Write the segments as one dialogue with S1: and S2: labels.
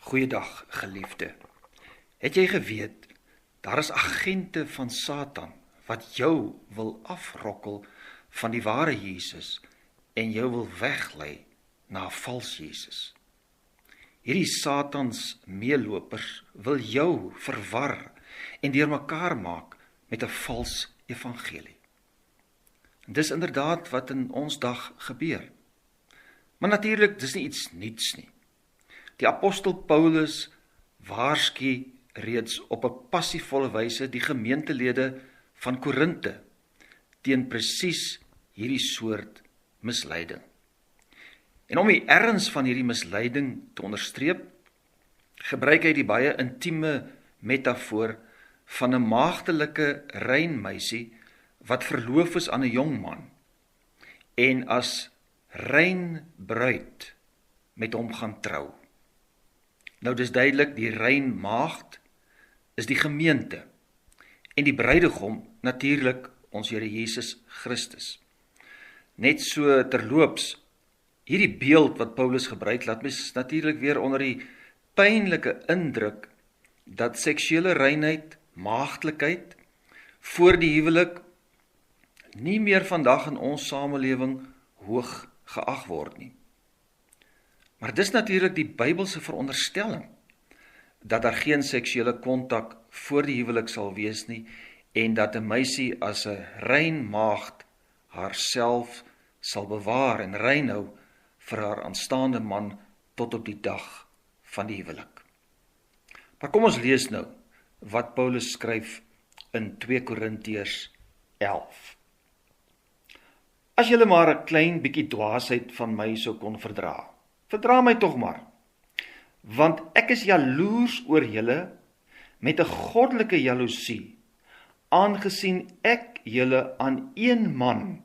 S1: Goeiedag, geliefde. Het jy geweet, daar is agente van Satan wat jou wil afrokkel van die ware Jesus en jou wil weglei na 'n vals Jesus. Hierdie Satans meelopers wil jou verwar en deurmekaar maak met 'n vals evangelie. Dis inderdaad wat in ons dag gebeur. Maar natuurlik, dis nie iets nuuts nie. Die apostel Paulus waarsku reeds op 'n passievolle wyse die gemeentelede van Korinte teen presies hierdie soort misleiding. En om die erns van hierdie misleiding te onderstreep, gebruik hy die baie intieme metafoor van 'n maagdelike reinmeisie wat verloof is aan 'n jong man en as rein bruid met hom gaan trou. Nou dis duidelik, die rein maagd is die gemeente en die bruidegom natuurlik ons Here Jesus Christus. Net so terloops, hierdie beeld wat Paulus gebruik, laat mens natuurlik weer onder die pynlike indruk dat seksuele reinheid, maagdelikheid voor die huwelik nie meer vandag in ons samelewing hoog geag word nie. Maar dis natuurlik die Bybelse veronderstelling dat daar geen seksuele kontak voor die huwelik sal wees nie en dat 'n meisie as 'n rein maagd haarself sal bewaar en rein hou vir haar aanstaande man tot op die dag van die huwelik. Maar kom ons lees nou wat Paulus skryf in 2 Korintiërs 11. As julle maar 'n klein bietjie dwaasheid van my sou kon verdra my tog maar, want ek is jaloers oor julle met 'n goddelike jaloesie, aangesien ek julle aan een man,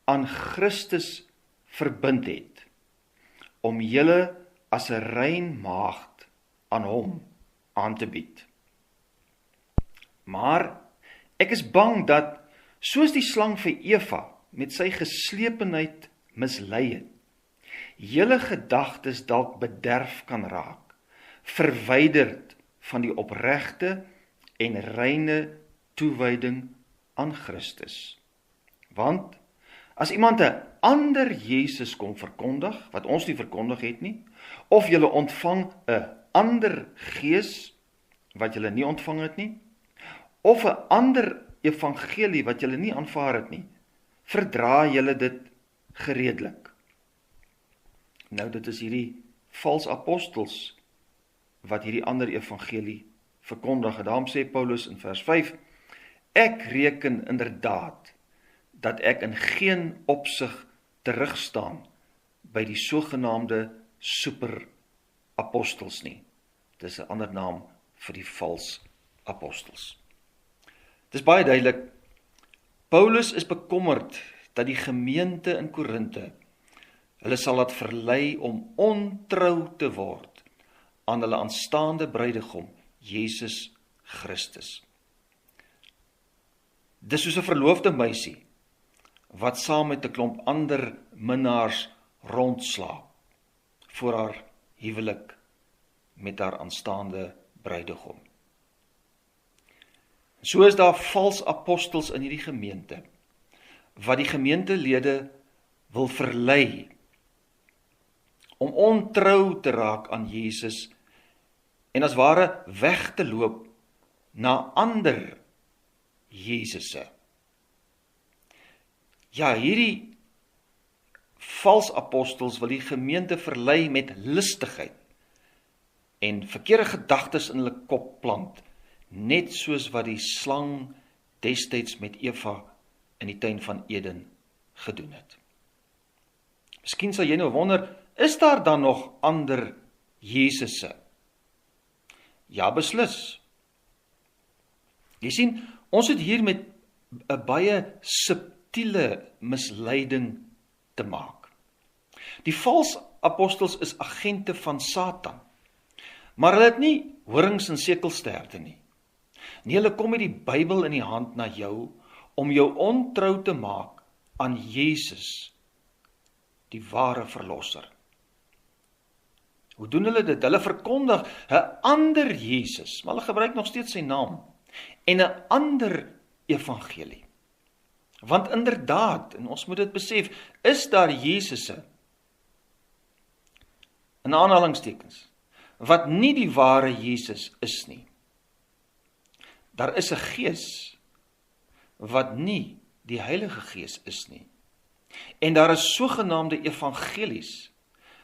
S1: aan Christus verbind het, om julle as 'n rein maagd aan hom aan te bied. Maar ek is bang dat, soos die slang vir Eva met sy geslepenheid mislei het, julle gedagtes dalk bederf kan raak, verwyderd van die opregte en reine toewyding aan Christus. Want as iemand 'n ander Jesus kom verkondig, wat ons nie verkondig het nie, of julle ontvang 'n ander gees wat julle nie ontvang het nie, of 'n ander evangelie wat julle nie aanvaar het nie, verdra julle dit gereedelik. Nou, dit is hierdie vals apostels wat hierdie ander evangelie verkondig. En daarom sê Paulus in vers 5, ek reken inderdaad dat ek in geen opsig terugstaan by die sogenaamde superapostels nie. Dis 'n ander naam vir die vals apostels. Dis baie duidelik, Paulus is bekommerd dat die gemeente in Korinte hulle sal laat verlei om ontrou te word aan hulle aanstaande bruidegom, Jesus Christus. Dis soos 'n verloofde meisie wat saam met 'n klomp ander minnaars rondslaap voor haar huwelik met haar aanstaande bruidegom. So is daar vals apostels in hierdie gemeente wat die gemeentelede wil verlei om ontrou te raak aan Jesus en as ware weg te loop na ander Jesusse. Ja, hierdie vals apostels wil die gemeente verlei met listigheid en verkeerde gedagtes in hulle kop plant, net soos wat die slang destyds met Eva in die tuin van Eden gedoen het. Miskien sal jy nou wonder, is daar dan nog ander Jesusse? Ja, beslis. Jy sien, ons het hier met 'n baie subtiele misleiding te maak. Die vals apostels is agente van Satan, maar hulle het nie horings en sekelsterte nie. Nee, hulle kom met die Bybel in die hand na jou om jou ontrou te maak aan Jesus, die ware verlosser. Hoe doen hulle dit? Hulle verkondig 'n ander Jesus, maar hulle gebruik nog steeds sy naam, en 'n ander evangelie. Want inderdaad, en ons moet dit besef, is daar Jesusse, in aanhalingstekens, wat nie die ware Jesus is nie. Daar is 'n gees wat nie die Heilige Gees is nie. En daar is sogenaamde evangelies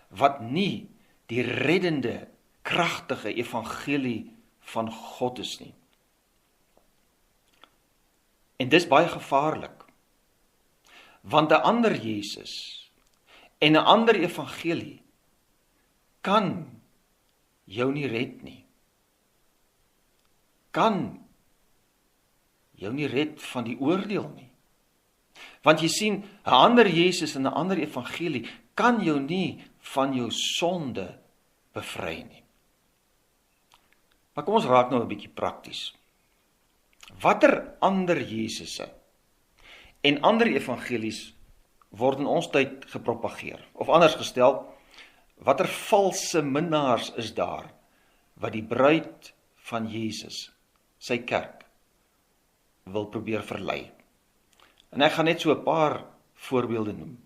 S1: wat nie die reddende, kragtige evangelie van God is nie. En dis baie gevaarlik, want 'n ander Jesus en 'n ander evangelie kan jou nie red nie. Kan jou nie red van die oordeel nie. Want jy sien, 'n ander Jesus en 'n ander evangelie kan jou nie van jou sonde bevry nie. Maar kom ons raak nou 'n bietjie prakties. Watter ander Jesusse en ander evangelies word in ons tyd gepropageer? Of anders gestel, watter valse minnaars is daar wat die bruid van Jesus, sy kerk, wil probeer verlei? En ek gaan net so 'n paar voorbeelde noem.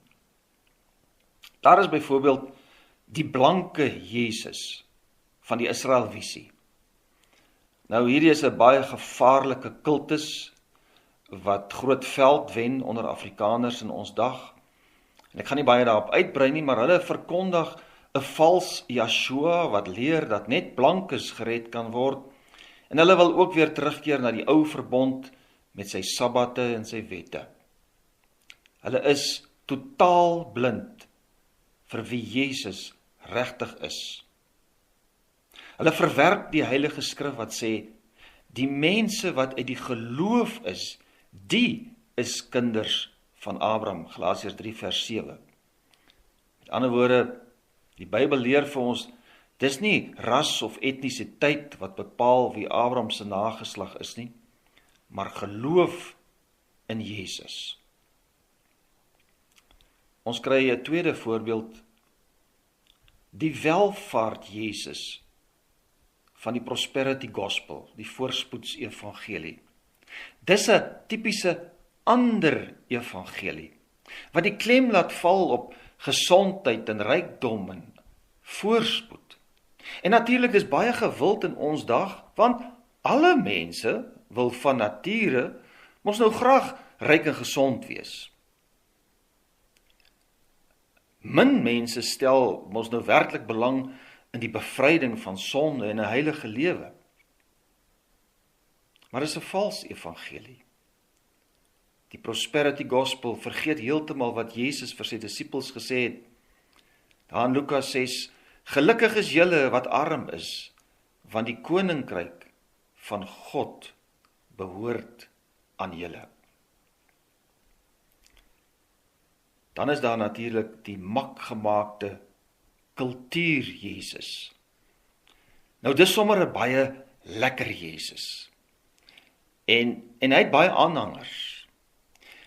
S1: Daar is byvoorbeeld die blanke Jesus van die Israelvisie. Nou hierdie is 'n baie gevaarlike kultus wat groot veld wen onder Afrikaners in ons dag. En ek gaan nie baie daarop uitbrei nie, maar hulle verkondig 'n vals Yeshua wat leer dat net blankes gered kan word. En hulle wil ook weer terugkeer na die ou verbond met sy sabbate en sy wette. Hulle is totaal blind vir wie Jesus regtig is. Hulle verwerp die Heilige Skrif wat sê, die mense wat uit die geloof is, die is kinders van Abraham, Galasiërs 3 vers 7. Met ander woorde, die Bybel leer vir ons, dis nie ras of etnisiteit wat bepaal wie Abraham se nageslag is nie, maar geloof in Jesus. Ons kry 'n tweede voorbeeld, die welvaart Jesus van die prosperity gospel, die voorspoeds evangelie. Dis 'n tipiese ander evangelie, wat die klem laat val op gesondheid en rykdom en voorspoed. En natuurlik is baie gewild in ons dag, want alle mense wil van nature mos nou graag ryk en gesond wees. Min mense stel mos nou werklik belang in die bevryding van sonde en 'n heilige lewe. Maar dis 'n vals evangelie. Die prosperity gospel vergeet heeltemal wat Jesus vir sy disippels gesê het. Daar in Lukas 6, gelukkig is julle wat arm is, want die koninkryk van God behoort aan julle. Dan is daar natuurlik die makgemaakte kultuur Jesus. Nou dis sommer 'n baie lekker Jesus. En hy het baie aanhangers.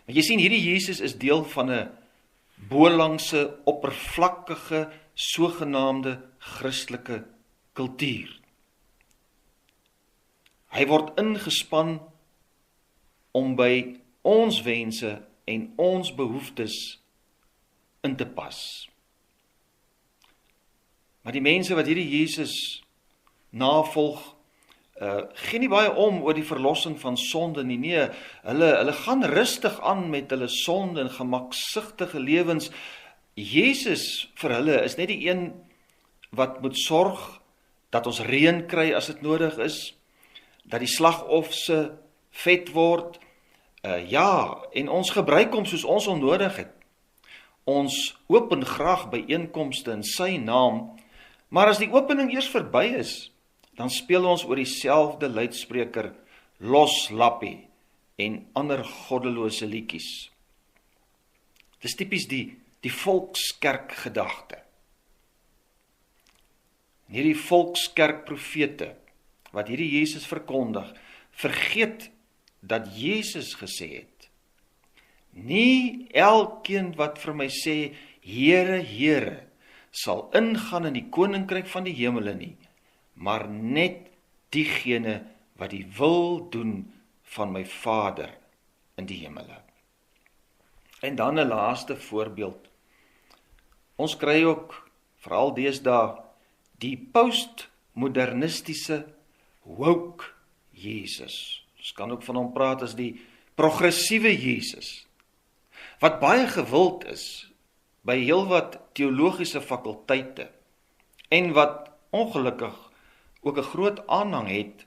S1: Want jy sien, hierdie Jesus is deel van 'n bolangse, oppervlakkige, sogenaamde Christelike kultuur. Hy word ingespan om by ons wense en ons behoeftes in te pas. Maar die mense wat hierdie Jesus navolg, gee nie baie om oor die verlossing van sonde nie. Nee, hulle gaan rustig aan met hulle sonde en gemaksigtige lewens. Jesus vir hulle is net die een wat moet sorg dat ons reën kry as dit nodig is, dat die slagofse vet word, en ons gebruik hom soos ons hom nodig het. Ons open graag byeenkomste in sy naam, maar as die opening eers verby is, dan speel ons oor dieselfde luidspreker, Los Lappie en ander goddelose liedjies. Dis tipies die volkskerk gedagte. Hierdie volkskerk profete, wat hierdie Jesus verkondig, vergeet dat Jesus gesê het, nie elkeen wat vir my sê, Here, Here, sal ingaan in die koninkryk van die hemele nie, maar net diegene wat die wil doen van my Vader in die hemele. En dan 'n laaste voorbeeld. Ons kry ook, veral deesdae, die postmodernistiese woke Jesus. Ons kan ook van hom praat as die progressiewe Jesus, wat baie gewild is by heelwat teologiese fakulteite en wat ongelukkig ook 'n groot aanhang het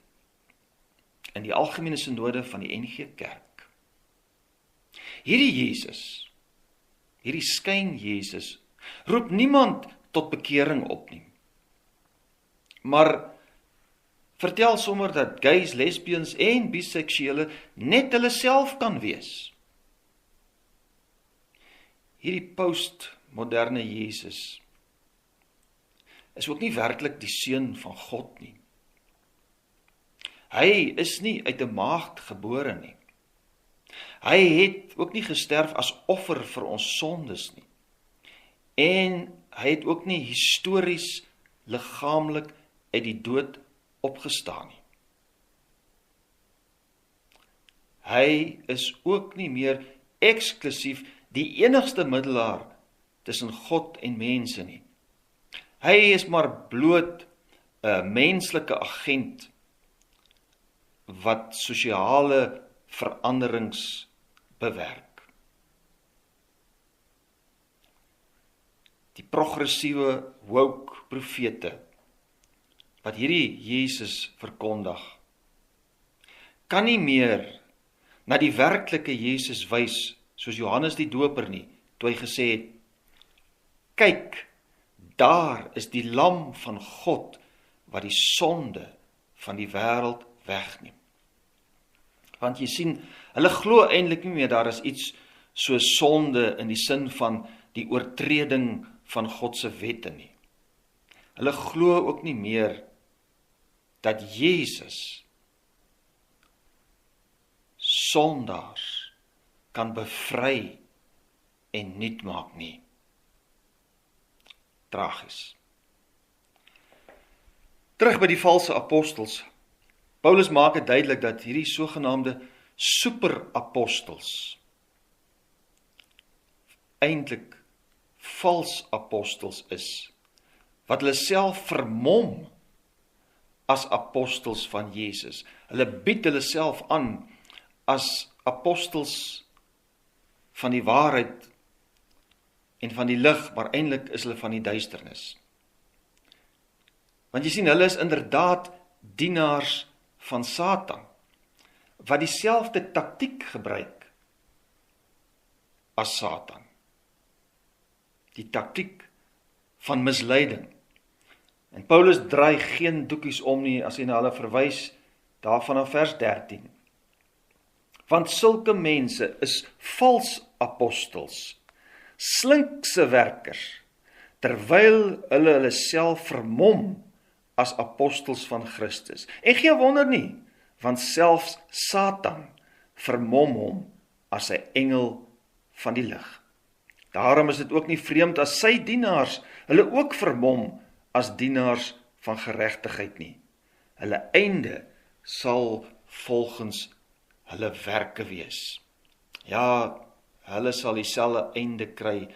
S1: in die algemene sinode van die NG Kerk. Hierdie Jesus, hierdie skyn Jesus, roep niemand tot bekering op nie, maar vertel sommer dat gays, lesbians en biseksuele net hulle self kan wees. Hierdie postmoderne Jesus is ook nie werklik die seun van God nie. Hy is nie uit 'n maagd gebore nie. Hy het ook nie gesterf as offer vir ons sondes nie. En hy het ook nie histories liggaamlik uit die dood opgestaan nie. Hy is ook nie meer eksklusief die enigste middelaar tussen God en mense nie. Hy is maar bloot 'n menslike agent wat sosiale veranderings bewerk. Die progressiewe woke profete wat hierdie Jesus verkondig, kan nie meer na die werklike Jesus wys, soos Johannes die Doper nie, toe hy gesê het, kyk, daar is die lam van God, wat die sonde van die wêreld wegneem. Want jy sien, hulle glo eintlik nie meer daar is iets so sonde in die sin van die oortreding van God se wette nie. Hulle glo ook nie meer dat Jesus sondaars kan bevry en nuut maak nie. Tragies. Terug by die valse apostels. Paulus maak dit duidelik dat hierdie sogenaamde superapostels eintlik vals apostels is, wat hulle self vermom as apostels van Jesus. Hulle bied hulle self aan as apostels van die waarheid en van die lig, maar eintlik is hulle van die duisternis. Want jy sien, hulle is inderdaad dienaars van Satan, wat dieselfde taktiek gebruik as Satan. Die taktiek van misleiding. En Paulus draai geen doekies om nie as hy na hulle verwys daarvan af vers 13. Want sulke mense is vals apostels, slinkse werkers, terwyl hulle self vermom as apostels van Christus. En geen wonder nie, want selfs Satan vermom hom as 'n engel van die lig. Daarom is dit ook nie vreemd as sy dienaars hulle ook vermom as dienaars van geregtigheid nie. Hulle einde sal volgens hulle werke wees. Ja, hulle sal dieselfde einde kry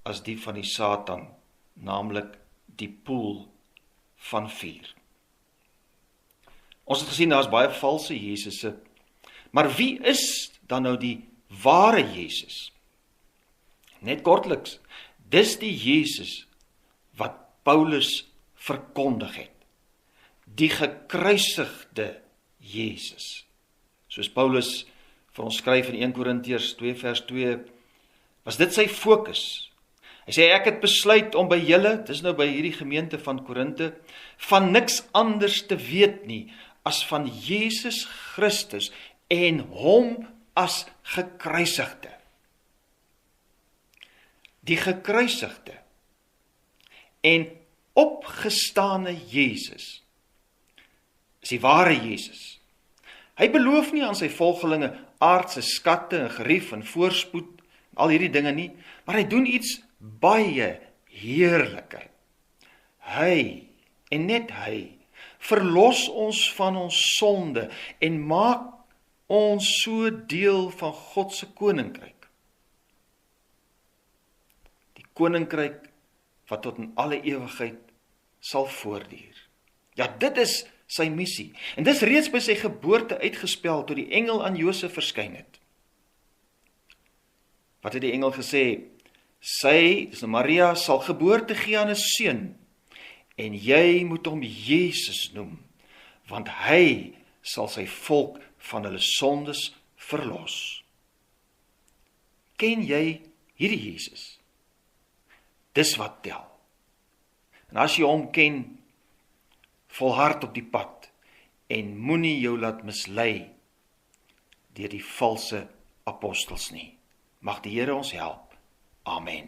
S1: as die van die Satan, naamlik die poel van vuur. Ons het gesien, daar is baie valse Jesusse, maar wie is dan nou die ware Jesus? Net kortliks, dis die Jesus wat Paulus verkondig het. Die gekruisigde Jesus. Soos Paulus vir ons skryf in 1 Korintiërs 2 vers 2, was dit sy fokus. Hy sê, ek het besluit om by julle, dis nou by hierdie gemeente van Korinte, van niks anders te weet nie, as van Jesus Christus en hom as gekruisigde. Die gekruisigde en opgestane Jesus is die ware Jesus. Hy beloof nie aan sy volgelinge aardse skatte en gerief en voorspoed, al hierdie dinge nie, maar hy doen iets baie heerliker. Hy, en net hy, verlos ons van ons sonde en maak ons so deel van God se koninkryk. Die koninkryk wat tot in alle ewigheid sal voortduur. Ja, dit is sy missie. En dis reeds by sy geboorte uitgespel toe die engel aan Josef verskyn het. Wat het die engel gesê? Sy, dis Maria, sal geboorte gee aan 'n seun, en jy moet hom Jesus noem, want hy sal sy volk van hulle sondes verlos. Ken jy hierdie Jesus? Dis wat tel. En as jy hom ken, volhard op die pad en moenie jou laat mislei deur die valse apostels nie. Mag die Here ons help. Amen.